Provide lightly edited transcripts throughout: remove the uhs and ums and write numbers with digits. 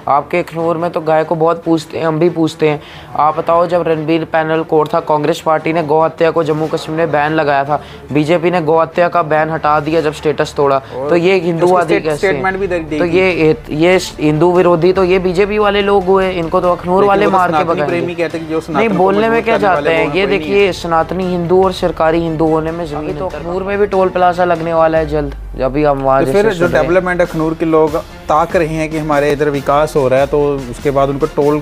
आपके अखनूर में तो गाय को बहुत पूछते हैं, हम भी पूछते हैं। आप बताओ, जब रणबीर पैनल कोर्ट था, कांग्रेस पार्टी ने गौ हत्या को जम्मू कश्मीर में बैन लगाया था, बीजेपी ने गौ हत्या का बैन हटा दिया जब स्टेटस तोड़ा। तो ये हिंदूवादी कैसे हैं? तो ये हिंदू विरोधी तो ये बीजेपी वाले लोग हुए, इनको तो अखनूर वाले मार के भगाएंगे। नहीं, बोलने में क्या जाते हैं? ये देखिए, सनातनी हिंदू और सरकारी हिंदू होने में जमीन। तो अखनूर में भी टोल प्लाजा लगने वाला है जल्द, जब भी हम वहाँ। फिर जो डेवलपमेंट अखनूर के लोग ताक रहे हैं कि हमारे इधर विकास हो रहा है, तो उसके बाद उनको टोल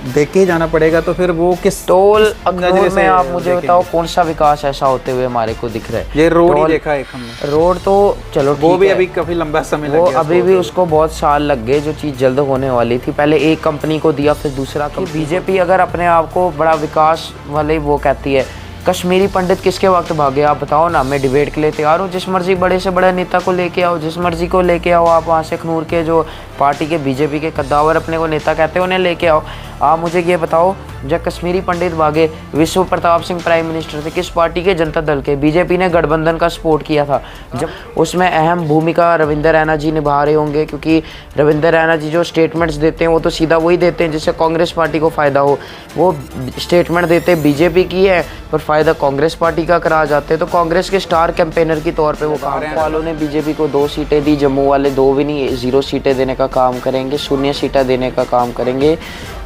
देख के ही जाना पड़ेगा। तो फिर वो किस टोल अखनूर में आप मुझे बताओ कौन सा विकास ऐसा होते हुए हमारे को दिख रहा है? ये रोड ही देखा है हमने। रोड तो चलो वो भी अभी काफी लंबा समय लग गया, अभी भी उसको बहुत साल लग गए। जो चीज़ जल्द होने वाली थी, पहले एक कंपनी को दिया, फिर दूसरा। बीजेपी अगर अपने आप को बड़ा विकास वाले वो कहती है, कश्मीरी पंडित किसके वक्त भागे? आप बताओ ना। मैं डिबेट के लिए तैयार हूँ, जिस मर्जी बड़े से बड़े नेता को लेके आओ, जिस मर्जी को लेके आओ। आप वहाँ से अखनूर के जो पार्टी के बीजेपी के कद्दावर अपने को नेता कहते हैं, उन्हें लेके आओ। आप मुझे ये बताओ, जब कश्मीरी पंडित भागे, विश्व प्रताप सिंह प्राइम मिनिस्टर थे, किस पार्टी के? जनता दल के। बीजेपी ने गठबंधन का सपोर्ट किया था, जब उसमें अहम भूमिका रविंदर रैना जी निभा रहे होंगे, क्योंकि रविंदर रैना जी जो स्टेटमेंट्स देते हैं वो तो सीधा वही देते हैं जिससे कांग्रेस पार्टी को फ़ायदा हो। वो स्टेटमेंट देते बीजेपी की है, पर फ़ायदा कांग्रेस पार्टी का करा जाते हैं। तो कांग्रेस के स्टार कैंपेनर की तौर पर वो काम वालों ने बीजेपी को 2 सीटें दी। जम्मू वाले 2 भी नहीं, 0 सीटें देने का काम करेंगे, 0 सीटें देने का काम करेंगे।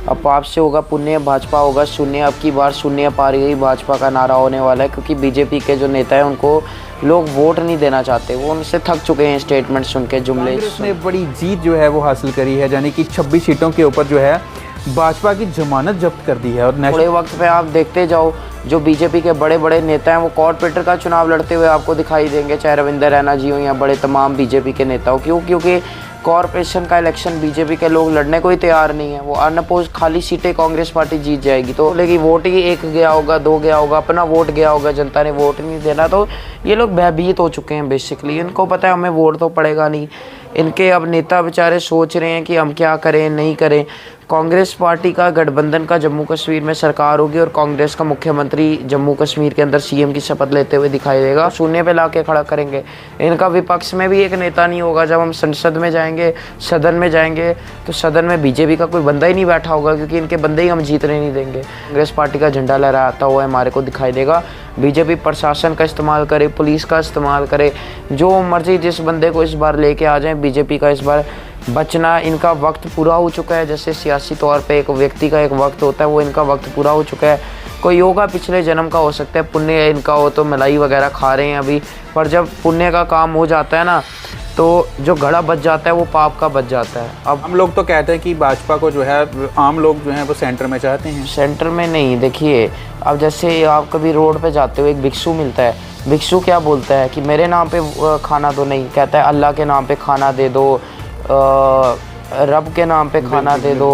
अब पाप से होगा पुण्य, भाजपा होगा शून्य। अब की बार शून्य पार गई भाजपा का नारा होने वाला है, क्योंकि बीजेपी के जो नेता हैं उनको लोग वोट नहीं देना चाहते। वो उनसे थक चुके हैं स्टेटमेंट सुन के, जुमले। कांग्रेस ने बड़ी जीत जो है वो हासिल करी है, यानी कि 26 सीटों के ऊपर जो है भाजपा की जमानत जब्त कर दी है। और थोड़े वक्त पे आप देखते जाओ, जो बीजेपी के बड़े बड़े नेता हैं वो कॉर्पोरेटर का चुनाव लड़ते हुए आपको दिखाई देंगे, चाहे रविंदर रैना जी हो या बड़े तमाम बीजेपी के नेता हो। क्यों? क्योंकि कॉर्पोरेशन का इलेक्शन बीजेपी के लोग लड़ने को ही तैयार नहीं है। वो अनअपोज खाली सीटें कांग्रेस पार्टी जीत जाएगी। तो लेकिन वोट ही 1 गया होगा, 2 गया होगा, अपना वोट गया होगा, जनता ने वोट नहीं देना। तो ये लोग भयभीत हो चुके हैं बेसिकली। इनको पता है हमें वोट तो पड़ेगा नहीं। इनके अब नेता बेचारे सोच रहे हैं कि हम क्या करें, नहीं करें। कांग्रेस पार्टी का गठबंधन का जम्मू कश्मीर में सरकार होगी और कांग्रेस का मुख्यमंत्री जम्मू कश्मीर के अंदर सीएम की शपथ लेते हुए दिखाई देगा। शून्य पे लाके खड़ा करेंगे। इनका विपक्ष में भी एक नेता नहीं होगा। जब हम संसद में जाएंगे, सदन में जाएंगे, तो सदन में बीजेपी का कोई बंदा ही नहीं बैठा होगा, क्योंकि इनके बंदे ही हम जीतने नहीं देंगे। कांग्रेस पार्टी का झंडा लहराता हुआ हमारे को दिखाई देगा। बीजेपी प्रशासन का इस्तेमाल करे, पुलिस का इस्तेमाल करे, जो मर्जी जिस बंदे को इस बार लेके आ जाए। बीजेपी का इस बार बचना, इनका वक्त पूरा हो चुका है। जैसे सियासी तौर पे एक व्यक्ति का एक वक्त होता है, वो इनका वक्त पूरा हो चुका है। कोई योगा पिछले जन्म का हो सकता है, पुण्य इनका हो तो मलाई वगैरह खा रहे हैं अभी। पर जब पुण्य का काम हो जाता है ना, तो जो घड़ा बच जाता है वो पाप का बच जाता है। अब हम लोग तो कहते हैं कि भाजपा को जो है आम लोग जो हैं वो सेंटर में चाहते हैं। सेंटर में नहीं। देखिए, अब जैसे आप कभी रोड पे जाते हो, एक भिक्षु मिलता है। भिक्षु क्या बोलता है कि मेरे नाम पे खाना दो, नहीं, कहता है अल्लाह के नाम पे खाना दे दो, रब के नाम पे खाना दे दो,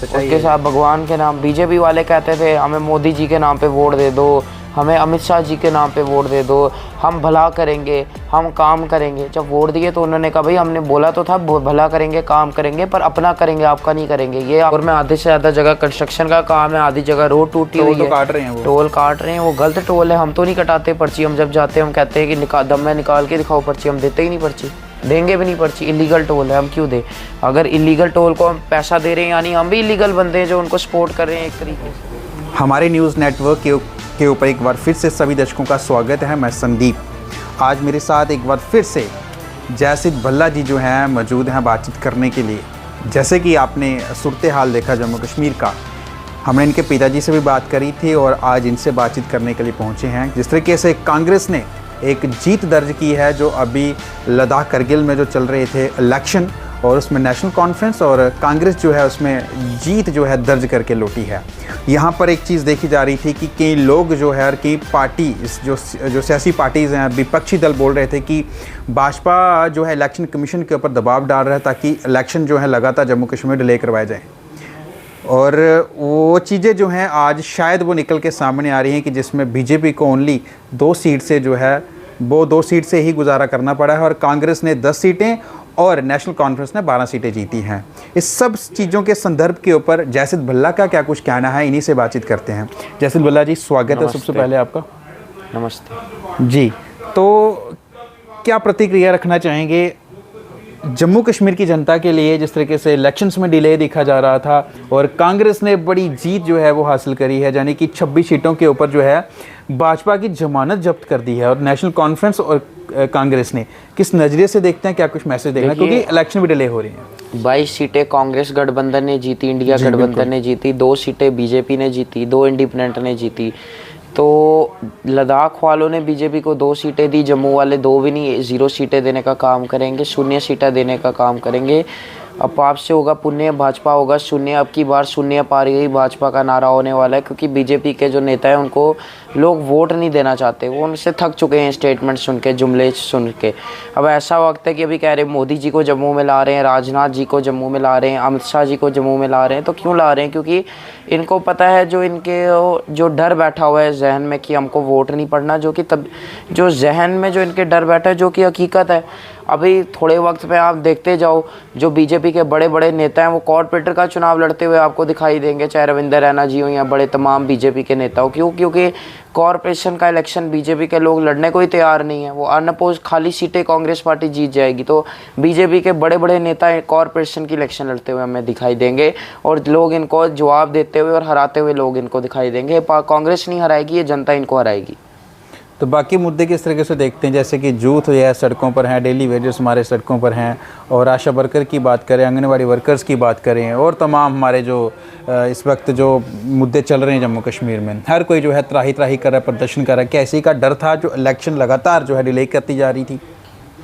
उसके साथ भगवान के नाम। बीजेपी वाले कहते थे हमें मोदी जी के नाम पे वोट दे दो, हमें अमित शाह जी के नाम पे वोट दे दो, हम भला करेंगे, हम काम करेंगे। जब वोट दिए तो उन्होंने कहा भाई हमने बोला तो था भला करेंगे, काम करेंगे, पर अपना करेंगे, आपका नहीं करेंगे। ये और में आधे से ज़्यादा जगह कंस्ट्रक्शन का काम है, आधी जगह रोड टूटी हुई है, काट रहे हैं, टोल काट रहे हैं। वो गलत टोल है, हम तो नहीं कटाते पर्ची। हम जब जाते हैं हम कहते हैं कि दम में निकाल के दिखाओ पर्ची, हम देते ही नहीं पर्ची, देंगे भी नहीं पर्ची। इलीगल टोल है, हम क्यों दें? अगर इलीगल टोल को हम पैसा दे रहे हैं, यानी हम भी इलीगल बंदे हैं जो उनको सपोर्ट कर रहे हैं एक तरीके से। हमारे न्यूज़ नेटवर्क के ऊपर एक बार फिर से सभी दर्शकों का स्वागत है। मैं संदीप। आज मेरे साथ एक बार फिर से जयसिद्ध भल्ला जी जो हैं मौजूद हैं बातचीत करने के लिए। जैसे कि आपने सूरत हाल देखा जम्मू कश्मीर का, हमने इनके पिताजी से भी बात करी थी और आज इनसे बातचीत करने के लिए पहुंचे हैं। जिस तरीके से कांग्रेस ने एक जीत दर्ज की है, जो अभी लद्दाख करगिल में जो चल रहे थे इलेक्शन, और उसमें नेशनल कॉन्फ्रेंस और कांग्रेस जो है उसमें जीत जो है दर्ज करके लौटी है। यहाँ पर एक चीज़ देखी जा रही थी कि कई लोग जो है और कई पार्टी जो सियासी पार्टीज़ हैं, विपक्षी दल बोल रहे थे कि भाजपा जो है इलेक्शन कमीशन के ऊपर दबाव डाल रहा है ताकि इलेक्शन जो है लगातार जम्मू कश्मीर डिले करवाए जाएँ। और वो चीज़ें जो हैं आज शायद वो निकल के सामने आ रही हैं कि जिसमें बीजेपी को ओनली 2 सीट से जो है वो 2 सीट से ही गुजारा करना पड़ा है, और कांग्रेस ने 10 सीटें और नेशनल कॉन्फ्रेंस ने 12 सीटें जीती हैं। इस सब चीज़ों के संदर्भ के ऊपर जयसिद्ध भल्ला का क्या कुछ कहना है, इन्हीं से बातचीत करते हैं। जयसिद्ध भल्ला जी, स्वागत है सबसे पहले आपका। नमस्ते जी। तो क्या प्रतिक्रिया रखना चाहेंगे जम्मू कश्मीर की जनता के लिए जिस तरीके से इलेक्शंस में डिले दिखा जा रहा था और कांग्रेस ने बड़ी जीत जो है वो हासिल करी है, यानी कि 26 सीटों के ऊपर जो है भाजपा की जमानत जब्त कर दी है, और नेशनल कॉन्फ्रेंस और कांग्रेस ने किस नज़रिए से देखते हैं, क्या कुछ मैसेज देना, क्योंकि इलेक्शन भी डिले हो रही हैं। 22 सीटें कांग्रेस गठबंधन ने जीती, इंडिया गठबंधन ने जीती, 2 सीटें बीजेपी ने जीती, 2 इंडिपेंडेंट ने जीती। तो लद्दाख वालों ने बीजेपी को 2 सीटें दी, जम्मू वाले 2 भी नहीं 0 सीटें देने का काम करेंगे, 0 सीटें देने का काम करेंगे। अब पाप से होगा पुण्य, भाजपा होगा शून्य। अब की बार शून्य पार गई भाजपा का नारा होने वाला है, क्योंकि बीजेपी के जो नेता हैं उनको लोग वोट नहीं देना चाहते, वो उनसे थक चुके हैं स्टेटमेंट सुन के, जुमले सुन के। अब ऐसा वक्त है कि अभी कह रहे हैं मोदी जी को जम्मू में ला रहे हैं, राजनाथ जी को जम्मू में ला रहे हैं, अमित शाह जी को जम्मू में ला रहे हैं। तो क्यों ला रहे हैं? क्योंकि इनको पता है जो इनके जो डर बैठा हुआ है जहन में कि हमको वोट नहीं पड़ना, जो कि तब जो जहन में जो इनके डर बैठा है, जो कि हकीकत है। अभी थोड़े वक्त में आप देखते जाओ, जो बीजेपी के बड़े बड़े नेता हैं वो कॉर्पोरेटर का चुनाव लड़ते हुए आपको दिखाई देंगे, चाहे रविंदर रैना जी हो या बड़े तमाम बीजेपी के नेता हो। क्यों? क्योंकि कॉर्पोरेशन का इलेक्शन बीजेपी के लोग लड़ने को ही तैयार नहीं है। वो अनअपोज खाली सीटें कांग्रेस पार्टी जीत जाएगी, तो बीजेपी के बड़े बड़े नेता कॉर्पोरेशन की इलेक्शन लड़ते हुए हमें दिखाई देंगे, और लोग इनको जवाब देते हुए और हराते हुए लोग इनको दिखाई देंगे। कांग्रेस नहीं हराएगी, ये जनता इनको हराएगी। तो बाकी मुद्दे किस तरीके से देखते हैं, जैसे कि यूथ जो है सड़कों पर हैं, डेली वेजर्स हमारे सड़कों पर हैं, और आशा वर्कर की बात करें, आंगनवाड़ी वर्कर्स की बात करें, और तमाम हमारे जो इस वक्त जो मुद्दे चल रहे हैं जम्मू कश्मीर में, हर कोई जो है त्राही त्राही कर रहा है, प्रदर्शन कर रहा है। क्या ऐसे का डर था जो इलेक्शन लगातार जो है डिले करती जा रही थी?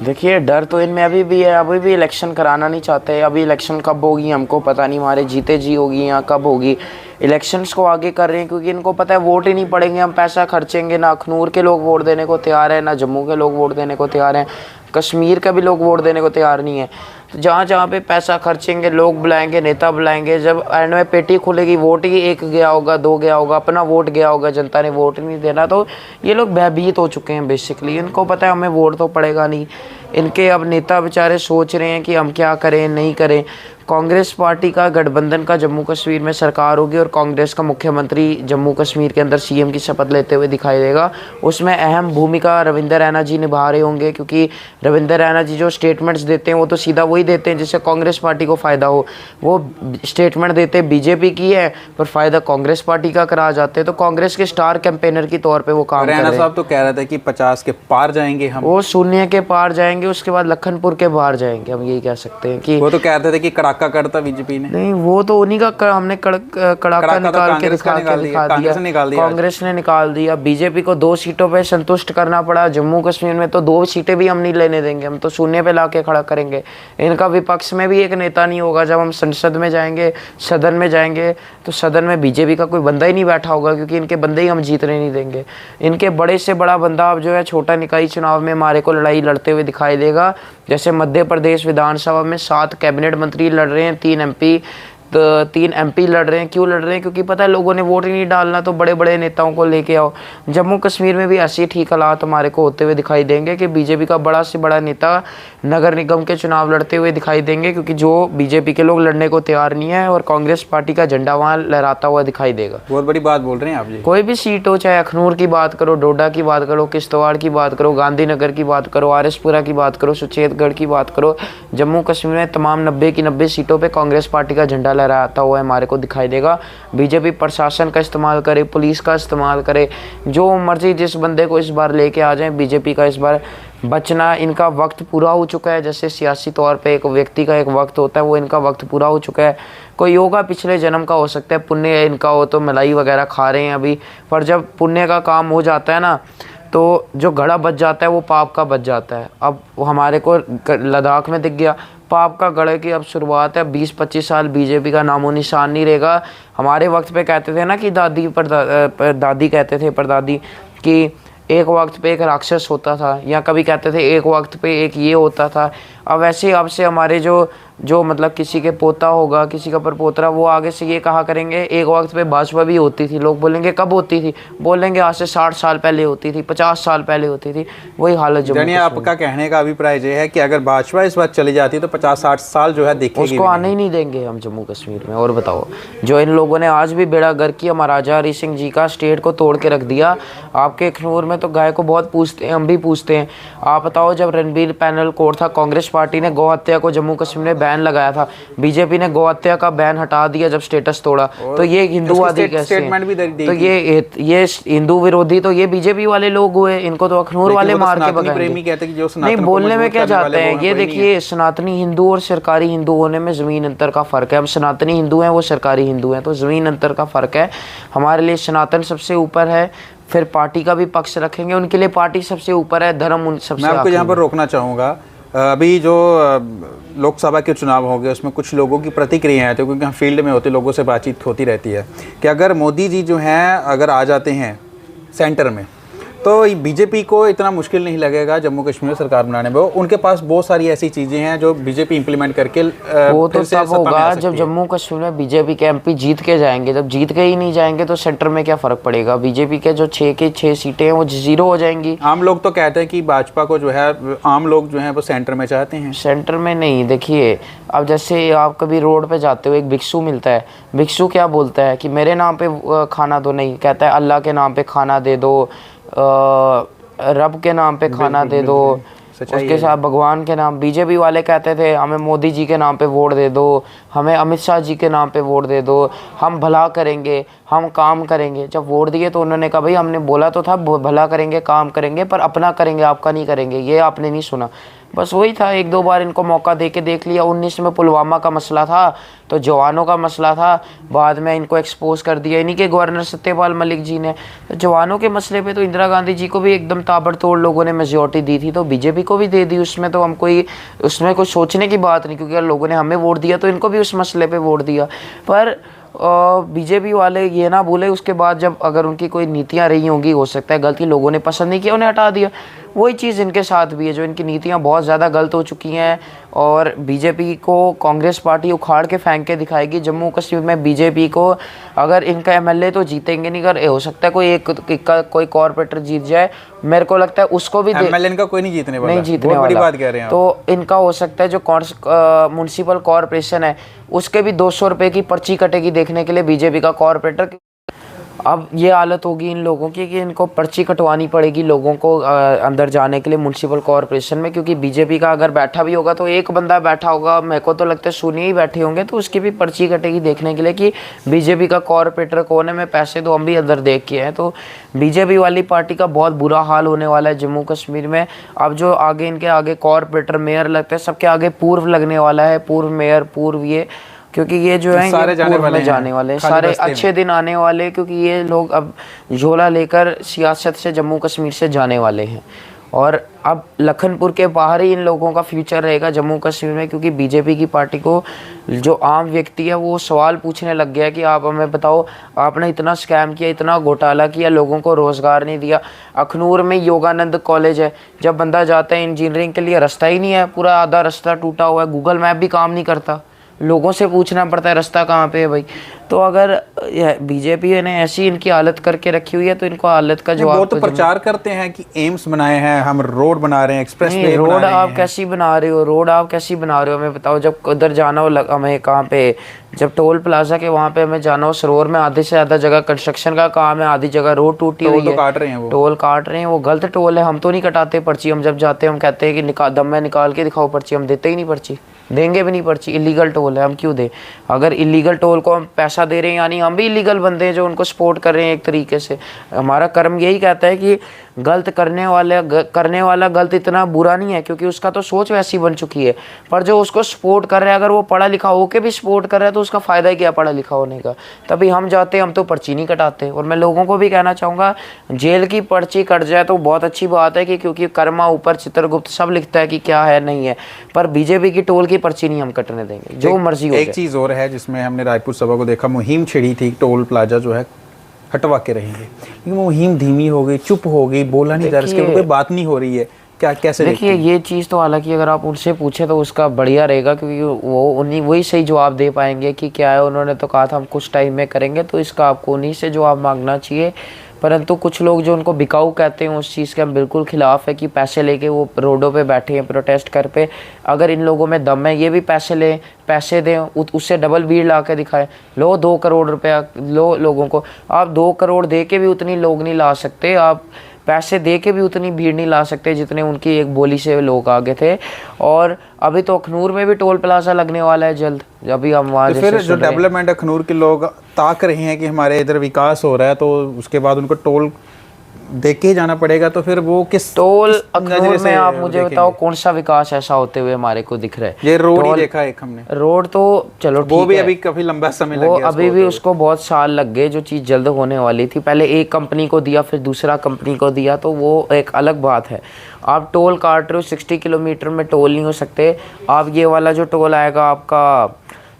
देखिए, डर तो इनमें अभी भी है, अभी भी इलेक्शन कराना नहीं चाहते। अभी इलेक्शन कब होगी हमको पता नहीं, हमारे जीते जी होगी या कब होगी। इलेक्शंस को आगे कर रहे हैं क्योंकि इनको पता है वोट ही नहीं पड़ेंगे, हम पैसा खर्चेंगे। ना अखनूर के लोग वोट देने को तैयार है, ना जम्मू के लोग वोट देने को तैयार हैं, कश्मीर का भी लोग वोट देने को तैयार नहीं है। तो जहाँ जहाँ पे पैसा खर्चेंगे, लोग बुलाएंगे, नेता बुलाएंगे, जब एंड में पेटी खुलेगी, वोट ही 1 गया होगा, 2 गया होगा, अपना वोट गया होगा, जनता ने वोट नहीं देना, तो ये लोग भयभीत हो चुके हैं बेसिकली। इनको पता है हमें वोट तो पड़ेगा नहीं। इनके अब नेता बेचारे सोच रहे हैं कि हम क्या करें नहीं करें। कांग्रेस पार्टी का गठबंधन का जम्मू कश्मीर में सरकार होगी, और कांग्रेस का मुख्यमंत्री जम्मू कश्मीर के अंदर सीएम की शपथ लेते हुए दिखाई देगा। उसमें अहम भूमिका रविंदर रैना जी निभा रहे होंगे, क्योंकि रविंदर रैना जी जो स्टेटमेंट्स देते हैं वो तो सीधा वही देते हैं जिससे कांग्रेस पार्टी को फ़ायदा हो। वो स्टेटमेंट देते बीजेपी की है, पर फ़ायदा कांग्रेस पार्टी का करा जाते हैं। तो कांग्रेस के स्टार कैंपेनर के तौर पर वो काम कर रहे हैं। रैना साहब तो कह रहे थे कि 50 के पार जाएंगे हम, वो शून्य के पार जाएंगे, उसके बाद लखनपुर के बाहर जाएंगे, हम यही कह सकते हैं कि वो तो कहते थे कि कड़ाका करता बीजेपी ने। नहीं, वो तो उन्हीं का हमने कड़ाका निकाल के दिखा दिया, कांग्रेस ने निकाल दिया। बीजेपी को 2 सीटों पे संतुष्ट करना पड़ा। जम्मू कश्मीर में तो 2 सीटें भी हम नहीं लेने देंगे, हम तो शून्य पे लाके खड़ा करेंगे। इनका विपक्ष में भी एक नेता नहीं होगा। जब हम संसद में जाएंगे, सदन में जाएंगे, तो सदन में बीजेपी का कोई बंदा ही नहीं बैठा होगा, क्योंकि इनके बंदे ही हम जीतने नहीं देंगे। इनके बड़े से बड़ा बंदा अब जो है छोटा निकाय चुनाव में हमारे को लड़ाई लड़ते हुए दिखाई देगा। जैसे मध्य प्रदेश विधानसभा में 7 कैबिनेट मंत्री लड़ रहे हैं, 3 MP लड़ रहे हैं। क्यों लड़ रहे हैं? क्योंकि पता है लोगों ने वोट ही नहीं डालना, तो बड़े बड़े नेताओं को लेके आओ। जम्मू कश्मीर में भी ऐसे ठीक हालात हमारे को होते हुए दिखाई देंगे कि बीजेपी का बड़ा से बड़ा नेता नगर निगम के चुनाव लड़ते हुए दिखाई देंगे, क्योंकि जो बीजेपी के लोग लड़ने को तैयार नहीं है, और कांग्रेस पार्टी का झंडा वहाँ लहराता हुआ दिखाई देगा। बहुत बड़ी बात बोल रहे हैं आप जी। कोई भी सीट हो, चाहे अखनूर की बात करो, डोडा की बात करो, किश्तवाड़ की बात करो, गांधीनगर की बात करो, RSपुरा की बात करो, सुचेतगढ़ की बात करो, जम्मू कश्मीर में तमाम 90 की 90 सीटों पर कांग्रेस पार्टी का झंडा लहराता हुआ हमारे को दिखाई देगा। बीजेपी प्रशासन का इस्तेमाल करे, पुलिस का इस्तेमाल करे, जो मर्जी जिस बंदे को इस बार लेके आ जाए। बीजेपी का इस बार बचना, इनका वक्त पूरा हो चुका है। जैसे सियासी तौर पे एक व्यक्ति का एक वक्त होता है, वो इनका वक्त पूरा हो चुका है। कोई योगा पिछले जन्म का हो सकता है, पुण्य इनका हो तो मलाई वगैरह खा रहे हैं अभी, पर जब पुण्य का काम हो जाता है ना, तो जो घड़ा बच जाता है वो पाप का बच जाता है। अब हमारे को लद्दाख में दिख गया, पाप का गड़े की अब शुरुआत है। 20-25 साल बीजेपी का नामो निशान नहीं रहेगा। हमारे वक्त पे कहते थे ना कि दादी कहते थे, परदादी, कि एक वक्त पे एक राक्षस होता था, या कभी कहते थे एक वक्त पे एक ये होता था। अब ऐसे अब से हमारे जो जो मतलब किसी के पोता होगा, किसी का परपोतरा, वो आगे से ये कहा करेंगे एक वक्त पे भाजपा भी होती थी। लोग बोलेंगे कब होती थी, बोलेंगे आज से 60 साल पहले होती थी, 50 साल पहले होती थी। वही हालत जम्मू यानी आपका कहने का अभिप्राय ये है कि अगर भाजपा इस बात चली जाती है तो 50-60 साल जो है देखेगी, उसको आने ही नहीं देंगे हम जम्मू कश्मीर में। और बताओ, जो इन लोगों ने आज भी बेड़ा गर्क किया महाराजा हरी सिंह जी का, स्टेट को तोड़ के रख दिया। आपके अखनूर में तो गाय को बहुत पूछते हैं, हम भी पूछते हैं। आप बताओ, जब रणबीर पैनल कोर्ट था, कांग्रेस पार्टी ने गौ हत्या को जम्मू कश्मीर में बैन लगाया था, बीजेपी ने गौ हत्या का बैन हटा दिया जब स्टेटस तोड़ा। तो ये हिंदूवादी कैसे हैं? तो ये हिंदू विरोधी तो ये बीजेपी वाले लोग हुए, इनको तो अखनूर वाले मार के भगाएंगे। नहीं, बोलने में क्या जाते हैं। ये देखिए, सनातनी हिंदू और सरकारी हिंदू होने में ज़मीन अंतर का फ़र्क है। हम सनातनी हिंदू हैं, वो सरकारी हिंदू हैं, तो ज़मीन अंतर का फ़र्क है। हमारे लिए सनातन सबसे ऊपर है, फिर पार्टी का भी पक्ष रखेंगे, उनके लिए पार्टी सबसे ऊपर है, धर्म सबसे। मैं आपको यहाँ पर रोकना चाहूँगा। अभी जो लोकसभा के चुनाव हो गए, उसमें कुछ लोगों की प्रतिक्रिया है, तो क्योंकि हम फील्ड में होते, लोगों से बातचीत होती रहती है कि अगर मोदी जी जो हैं अगर आ जाते हैं सेंटर में, तो बीजेपी को इतना मुश्किल नहीं लगेगा जम्मू कश्मीर में सरकार बनाने में। उनके पास बहुत सारी ऐसी चीज़ें हैं जो बीजेपी इंप्लीमेंट करके वो तो तब होगा जब जम्मू कश्मीर में बीजेपी के एमपी जीत के जाएंगे। जब जीत के ही नहीं जाएंगे तो सेंटर में क्या फ़र्क पड़ेगा? बीजेपी के जो 6 की 6 सीटें हैं वो 0 हो जाएंगी। आम लोग तो कहते हैं कि भाजपा को जो है, आम लोग जो है वो सेंटर में चाहते हैं। सेंटर में नहीं, देखिए अब जैसे आप कभी रोड पे जाते हो, एक भिक्षु मिलता है, भिक्षु क्या बोलता है कि मेरे नाम पे खाना दो, नहीं कहता है अल्लाह के नाम पे खाना दे दो, रब के नाम पे खाना दे दो, उसके साथ भगवान के नाम। बीजेपी वाले कहते थे हमें मोदी जी के नाम पे वोट दे दो, हमें अमित शाह जी के नाम पे वोट दे दो, हम भला करेंगे, हम काम करेंगे। जब वोट दिए तो उन्होंने कहा भाई हमने बोला तो था भला करेंगे, काम करेंगे, पर अपना करेंगे, आपका नहीं करेंगे। ये आपने नहीं सुना। बस वही था, 1-2 बार इनको मौका दे के देख लिया। 19 में पुलवामा का मसला था तो जवानों का मसला था, बाद में इनको एक्सपोज कर दिया इन्हीं के गवर्नर सत्यपाल मलिक जी ने। तो जवानों के मसले पे तो इंदिरा गांधी जी को भी एकदम ताबड़तोड़ लोगों ने मेजॉरिटी दी थी, तो बीजेपी को भी दे दी। उसमें तो हम उसमें कोई सोचने की बात नहीं, क्योंकि अगर लोगों ने हमें वोट दिया तो इनको भी उस मसले पे वोट दिया। पर बीजेपी वाले ये ना भूले, उसके बाद जब अगर उनकी कोई नीतियाँ रही होंगी, हो सकता है गलती लोगों ने पसंद नहीं किया, उन्हें हटा दिया। वही चीज़ इनके साथ भी है, जो इनकी नीतियाँ बहुत ज़्यादा गलत हो चुकी हैं और बीजेपी को कांग्रेस पार्टी उखाड़ के फेंक के दिखाएगी। जम्मू कश्मीर में बीजेपी को अगर इनका एमएलए तो जीतेंगे नहीं, अगर हो सकता है कोई कॉर्पोरेटर जीत जाए, मेरे को लगता है उसको भी एमएलए इनका कोई नहीं जीतने वाला, नहीं जीतने वाला। बड़ी बात कह रहे हैं। तो इनका हो सकता है जो म्युनिसिपल कॉर्पोरेशन है उसके भी 200 रुपये की पर्ची कटेगी देखने के लिए बीजेपी का कॉर्पोरेटर। अब ये हालत होगी इन लोगों की कि इनको पर्ची कटवानी पड़ेगी लोगों को अंदर जाने के लिए म्युनिसिपल कॉर्पोरेशन में, क्योंकि बीजेपी का अगर बैठा भी होगा तो एक बंदा बैठा होगा, मेरे को तो लगता है सुनिए ही बैठे होंगे, तो उसकी भी पर्ची कटेगी देखने के लिए कि बीजेपी का कॉर्पोरेटर कौन है, मैं पैसे तो हम भी अंदर देख के हैं। तो बीजेपी वाली पार्टी का बहुत बुरा हाल होने वाला है जम्मू कश्मीर में। अब जो आगे इनके आगे कॉर्पोरेटर मेयर लगते हैं, सबके आगे पूर्व लगने वाला है, पूर्व मेयर, पूर्व ये, क्योंकि ये जो है सारे जाने वाले हैं, सारे अच्छे दिन आने वाले, क्योंकि ये लोग अब झोला लेकर सियासत से जम्मू कश्मीर से जाने वाले हैं। और अब लखनपुर के बाहर ही इन लोगों का फ्यूचर रहेगा जम्मू कश्मीर में, क्योंकि बीजेपी की पार्टी को जो आम व्यक्ति है वो सवाल पूछने लग गया कि आप हमें बताओ, आपने इतना स्कैम किया, इतना घोटाला किया, लोगों को रोज़गार नहीं दिया। अखनूर में योगानंद कॉलेज है, जब बंदा जाता है इंजीनियरिंग के लिए रास्ता ही नहीं है, पूरा आधा रास्ता टूटा हुआ है, गूगल मैप भी काम नहीं करता, लोगों से पूछना पड़ता है रास्ता कहाँ पे है भाई। तो अगर बीजेपी ने ऐसी इनकी हालत करके रखी हुई है तो इनको हालत का जवाब, वो तो प्रचार करते हैं कि एम्स बनाए हैं, हम रोड बना रहे हैं, एक्सप्रेस वे बना रोड रहे आप हैं। कैसी बना रहे हो, रोड आप कैसी बना रहे हो हमें बताओ। जब उधर जाना हो हमें कहाँ पे, जब टोल प्लाजा के वहाँ पे हमें जाना हो, सरोवर में आधे से ज़्यादा जगह कंस्ट्रक्शन का काम है, आधी जगह रोड टूटी हुई है, काट रहे हैं, वो टोल काट रहे हैं, वो गलत टोल है। हम तो नहीं कटाते पर्ची, हम जब जाते हैं हम कहते हैं कि दम में निकाल के दिखाओ पर्ची, हम देते ही नहीं पर्ची, देंगे भी नहीं पर्ची, इलीगल टोल है, हम क्यों दें? अगर इलीगल टोल को हम पैसा दे रहे हैं, यानी हम भी इलीगल बंदे हैं जो उनको सपोर्ट कर रहे हैं एक तरीके से। हमारा कर्म यही कहता है कि गलत करने वाला गलत इतना बुरा नहीं है, क्योंकि उसका तो सोच वैसी बन चुकी है। पर जो उसको सपोर्ट कर रहा है, अगर वो पढ़ा लिखा होके भी सपोर्ट कर रहा है तो उसका फ़ायदा ही क्या पढ़ा लिखा होने का। तभी हम जाते, हम तो पर्ची नहीं कटाते। और मैं लोगों को भी कहना चाहूँगा, जेल की पर्ची कट जाए तो बहुत अच्छी बात है, कि क्योंकि कर्मा ऊपर चित्रगुप्त सब लिखता है कि क्या है नहीं है, पर बीजेपी की टोल की पर्ची नहीं हम कटने देंगे, जो मर्जी हो। एक चीज़ और है जिसमें हमने रायपुर सभा को देखा, मुहिम छिड़ी थी, टोल प्लाजा जो है हटवा के रहेंगे, लेकिन वो मुहिम धीमी हो गई, चुप हो गई, बोला नहीं जा रहा, इसके ऊपर बात नहीं हो रही है। क्या कैसे देखिए ये चीज़ तो हालांकि अगर आप उनसे पूछें तो उसका बढ़िया रहेगा, क्योंकि वो उन्हीं वही सही जवाब दे पाएंगे कि क्या है। उन्होंने तो कहा था हम कुछ टाइम में करेंगे, तो इसका आपको उन्हीं से जवाब मांगना चाहिए। परंतु कुछ लोग जो उनको बिकाऊ कहते हैं, उस चीज़ के हम बिल्कुल खिलाफ है कि पैसे लेके वो रोडों पे बैठे हैं प्रोटेस्ट कर पे। अगर इन लोगों में दम है, ये भी पैसे लें, पैसे दें, उससे डबल भीड़ ला के दिखाएं। लो 2 करोड़ रुपया लो लोगों को। आप 2 करोड़ दे के भी उतनी लोग नहीं ला सकते, आप पैसे दे के भी उतनी भीड़ नहीं ला सकते जितने उनकी एक बोली से लोग आगे थे। और अभी तो अखनूर में भी टोल प्लाजा लगने वाला है जल्द, अभी हम वहाँ तो फिर जो डेवलपमेंट अखनूर के लोग ताक रहे हैं कि हमारे इधर विकास हो रहा है, तो उसके बाद उनको टोल देख के ही जाना पड़ेगा, तो फिर वो किस टोल अखनूर में आप मुझे बताओ कौन सा विकास ऐसा होते हुए हमारे को दिख रहा है? ये रोड ही देखा एक हमने, रोड तो चलो वो भी अभी काफी लंबा समय लग गया, अभी भी उसको बहुत साल लग गए। जो चीज़ जल्द होने वाली थी, पहले एक कंपनी को दिया फिर दूसरा कंपनी को दिया, तो वो एक अलग बात है। आप टोल काट रहे हो, 60 किलोमीटर में टोल नहीं हो सकते आप। ये वाला जो टोल आएगा आपका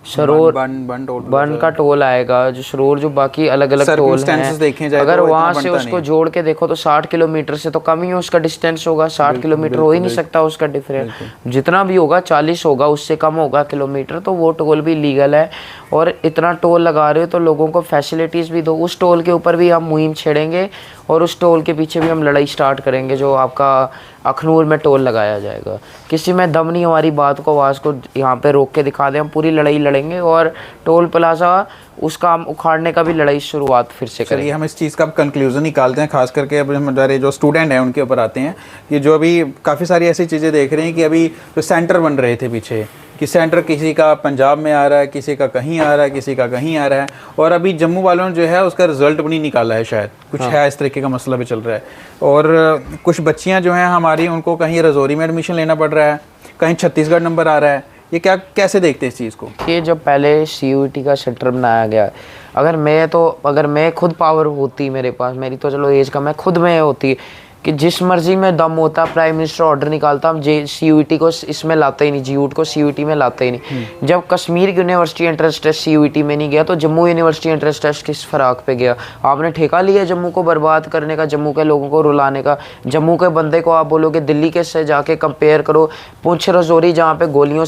सरोर बन का टोल आएगा, जो सरोर जो बाकी अलग अलग टोल हैं, अगर वहाँ से उसको जोड़ के देखो तो 60 किलोमीटर से तो कम ही उसका डिस्टेंस होगा। 60 किलोमीटर हो ही नहीं सकता उसका डिफरेंस, जितना भी होगा 40 होगा, उससे कम होगा किलोमीटर, तो वो टोल भी लीगल है। और इतना टोल लगा रहे हो तो लोगों को फैसिलिटीज़ भी दो। उस टोल के ऊपर भी हम मुहिम छेड़ेंगे और उस टोल के पीछे भी हम लड़ाई स्टार्ट करेंगे, जो आपका अखनूर में टोल लगाया जाएगा। किसी में दम नहीं हमारी बात को, आवाज़ को यहाँ पे रोक के दिखा दें, हम पूरी लड़ाई लड़ेंगे और टोल प्लाजा उसका हम उखाड़ने का भी लड़ाई शुरुआत फिर से करेंगे। हम इस चीज़ का कंक्लूजन निकालते हैं, खास करके अब हमारे जो स्टूडेंट हैं उनके ऊपर आते हैं कि जो अभी काफ़ी सारी ऐसी चीज़ें देख रहे हैं कि अभी जो सेंटर बन रहे थे पीछे, कि सेंटर किसी का पंजाब में आ रहा है, किसी का कहीं आ रहा है, किसी का कहीं आ रहा है, और अभी जम्मू वालों ने जो है उसका रिजल्ट भी नहीं निकाला है, शायद कुछ है इस तरीके का मसला भी चल रहा है। और कुछ बच्चियां जो हैं हमारी, उनको कहीं रजौरी में एडमिशन लेना पड़ रहा है, कहीं छत्तीसगढ़ नंबर आ रहा है। ये क्या कैसे देखते हैं इस चीज़ को? ये जब पहले CUET का सेंटर बनाया गया, अगर मैं खुद पावर होती मेरे पास, मेरी तो चलो एज का, मैं खुद में होती कि जिस मर्जी में दम होता प्राइम मिनिस्टर ऑर्डर निकालता, हम CUET को इसमें लाते ही नहीं, GUT को CUET में लाते ही नहीं। जब Kashmir university entrance test CUET में नहीं गया तो जम्मू यूनिवर्सिटी एंट्रेंस टेस्ट किस फराक पे गया? आपने ठेका लिया जम्मू को बर्बाद करने का, जम्मू के लोगों को रुलाने का। जम्मू के बंदे को आप बोलोगे दिल्ली के से जाके कंपेयर करो, पुंछ रजौरी जहाँ पे गोलियों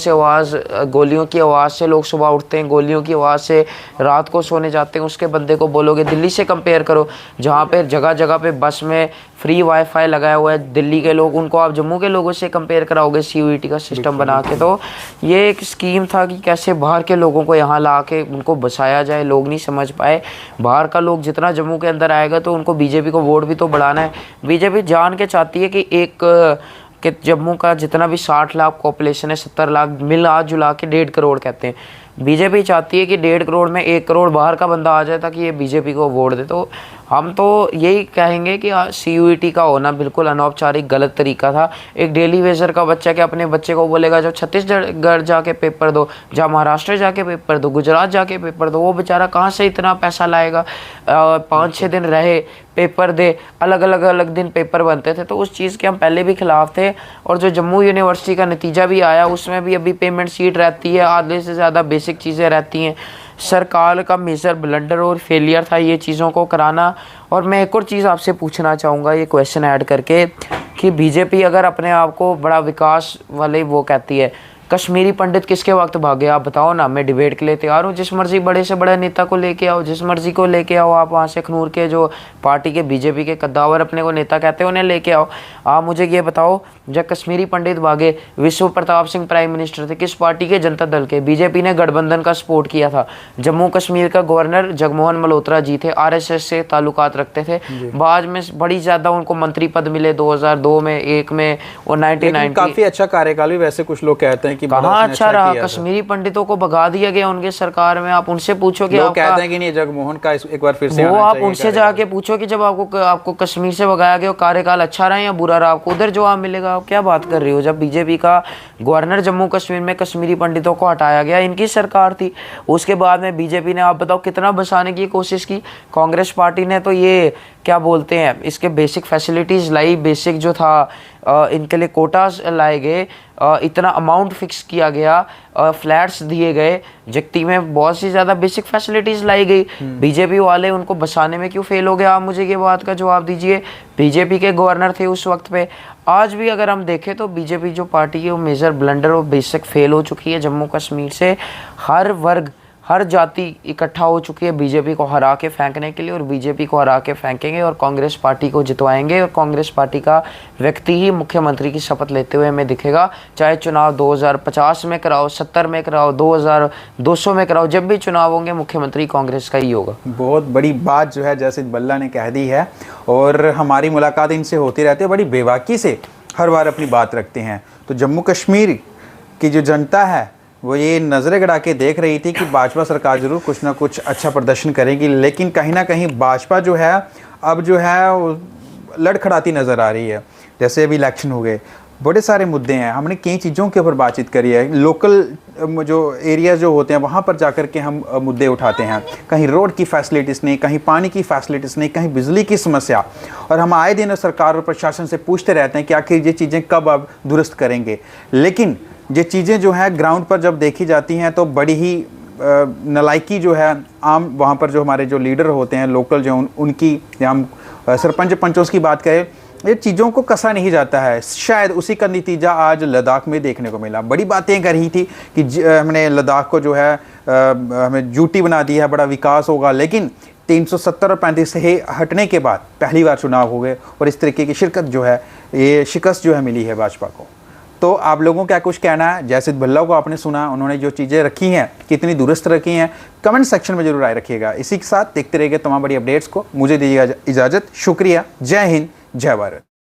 की आवाज़ से लोग सुबह उठते हैं, गोलियों की आवाज़ से रात को सोने जाते हैं, उसके बंदे को बोलोगे दिल्ली से कंपेयर करो, जहाँ पे जगह जगह पे बस में फ्री वाईफाई लगाया हुआ है दिल्ली के लोग, उनको आप जम्मू के लोगों से कंपेयर कराओगे CUET का सिस्टम बना के? तो ये एक स्कीम था कि कैसे बाहर के लोगों को यहाँ ला के उनको बसाया जाए। लोग नहीं समझ पाए। बाहर का लोग जितना जम्मू के अंदर आएगा तो उनको बीजेपी को वोट भी तो बढ़ाना है। बीजेपी जान के चाहती है कि जम्मू का जितना भी 60 लाख पॉपुलेशन है, 70 लाख मिला जुला के 1.5 करोड़ कहते हैं। बीजेपी चाहती है कि 1.5 करोड़ में 1 करोड़ बाहर का बंदा आ जाए ताकि ये बीजेपी को वोट दे। तो हम तो यही कहेंगे कि CUET का होना बिल्कुल अनौपचारिक गलत तरीका था। एक डेली वेजर का बच्चा क्या अपने बच्चे को बोलेगा जो छत्तीसगढ़ जाके पेपर दो, जहाँ महाराष्ट्र जाके पेपर दो, गुजरात जाके पेपर दो? वो बेचारा कहाँ से इतना पैसा लाएगा? 5-6 दिन रहे, पेपर दे, अलग दिन पेपर बनते थे। तो उस चीज़ के हम पहले भी खिलाफ थे। और जो जम्मू यूनिवर्सिटी का नतीजा भी आया, उसमें भी अभी पेमेंट सीट रहती है, आधे से ज़्यादा बेसिक चीज़ें रहती हैं। सरकार का मेजर ब्लंडर और फेलियर था ये चीज़ों को कराना। और मैं एक और चीज़ आपसे पूछना चाहूँगा, ये क्वेश्चन ऐड करके, कि बीजेपी अगर अपने आप को बड़ा विकास वाले वो कहती है, कश्मीरी पंडित किसके वक्त भागे? आप बताओ ना। मैं डिबेट के लिए तैयार हूँ, जिस मर्जी बड़े से बड़े नेता को लेके आओ, जिस मर्जी को लेके आओ आप। वहाँ से अखनूर के जो पार्टी के बीजेपी के कद्दावर अपने को नेता कहते हैं, उन्हें लेके आओ। आप मुझे ये बताओ, जब कश्मीरी पंडित भागे, विश्व प्रताप सिंह प्राइम मिनिस्टर थे, किस पार्टी के? जनता दल के। बीजेपी ने गठबंधन का सपोर्ट किया था। जम्मू कश्मीर का गवर्नर जगमोहन मल्होत्रा जी थे, RSS से ताल्लुकात रखते थे। बाद में बड़ी ज़्यादा उनको मंत्री पद मिले 2002 में, 1 में और 1990। काफ़ी अच्छा कार्यकाल भी वैसे कुछ लोग कहते हैं कि कहाँ अच्छा रहा। कश्मीरी पंडितों को भगा दिया गया उनके सरकार में। आप उनसे पूछो कि लोग कहते हैं कि नहीं, जगमोहन का एक बार फिर से वो आप उनसे जाके पूछो कि जब आपको कश्मीर से भगाया गया, कार्यकाल अच्छा रहा या बुरा रहा? आपको उधर जवाब मिलेगा। आप क्या बात कर रही हो? जब बीजेपी का गवर्नर जम्मू कश्मीर में कश्मीरी पंडितों को हटाया गया, इनकी सरकार थी। उसके बाद में बीजेपी ने, आप बताओ, कितना बसाने की कोशिश की। कांग्रेस पार्टी ने तो ये क्या बोलते हैं इसके बेसिक फैसिलिटीज़ लाई, बेसिक जो था इनके लिए कोटास लाए गए, इतना अमाउंट फिक्स किया गया, फ्लैट्स दिए गए, जगती में बहुत सी ज़्यादा बेसिक फैसिलिटीज़ लाई गई। बीजेपी वाले उनको बसाने में क्यों फेल हो गया? आप मुझे ये बात का जवाब दीजिए। बीजेपी के गवर्नर थे उस वक्त पे। आज भी अगर हम देखें तो बीजेपी जो पार्टी है वो मेजर ब्लंडर और बेसिक फेल हो चुकी है। जम्मू कश्मीर से हर वर्ग, हर जाति इकट्ठा हो चुकी है बीजेपी को हरा के फेंकने के लिए, और बीजेपी को हरा के फेंकेंगे और कांग्रेस पार्टी को जितवाएंगे, और कांग्रेस पार्टी का व्यक्ति ही मुख्यमंत्री की शपथ लेते हुए हमें दिखेगा। चाहे चुनाव 2050 में कराओ, 70 में कराओ, 2200 में कराओ, जब भी चुनाव होंगे मुख्यमंत्री कांग्रेस का ही होगा। बहुत बड़ी बात जो है जैसिद भल्ला ने कह दी है, और हमारी मुलाकात इनसे होती रहती है, बड़ी बेबाकी से हर बार अपनी बात रखते हैं। तो जम्मू कश्मीर की जो जनता है वो ये नज़रें गड़ा के देख रही थी कि भाजपा सरकार ज़रूर कुछ ना कुछ अच्छा प्रदर्शन करेगी, लेकिन कहीं ना कहीं भाजपा जो है अब जो है वो लड़खड़ाती नज़र आ रही है। जैसे अभी इलेक्शन हो गए, बड़े सारे मुद्दे हैं, हमने कई चीज़ों के ऊपर बातचीत करी है। लोकल जो एरिया जो होते हैं वहाँ पर जाकर के हम मुद्दे उठाते हैं। कहीं रोड की फैसिलिटीज़ नहीं, कहीं पानी की फैसिलिटीज़ नहीं, कहीं बिजली की समस्या, और हम आए दिन सरकार और प्रशासन से पूछते रहते हैं कि आखिर ये चीज़ें कब अब दुरुस्त करेंगे। लेकिन ये चीज़ें जो है ग्राउंड पर जब देखी जाती हैं तो बड़ी ही नलायकी जो है आम वहाँ पर जो हमारे जो लीडर होते हैं लोकल जो उनकी, या हम सरपंच पंचों की बात करें, ये चीज़ों को कसा नहीं जाता है। शायद उसी का नतीजा आज लद्दाख में देखने को मिला। बड़ी बातें कर रही थी कि हमने लद्दाख को जो है हमें यूटी बना दिया है, बड़ा विकास होगा, लेकिन 370 और 35 से हटने के बाद पहली बार चुनाव हो गए और इस तरीके की शिरकत जो है, ये शिकस्त जो है मिली है भाजपा को। तो आप लोगों क्या कुछ कहना है? जैसिद भल्ला को आपने सुना, उन्होंने जो चीज़ें रखी हैं कितनी दुरुस्त रखी हैं, कमेंट सेक्शन में जरूर राय रखिएगा। इसी के साथ देखते रहिए तमाम बड़ी अपडेट्स को। मुझे दीजिएगा इजाज़त। शुक्रिया। जय हिंद, जय भारत।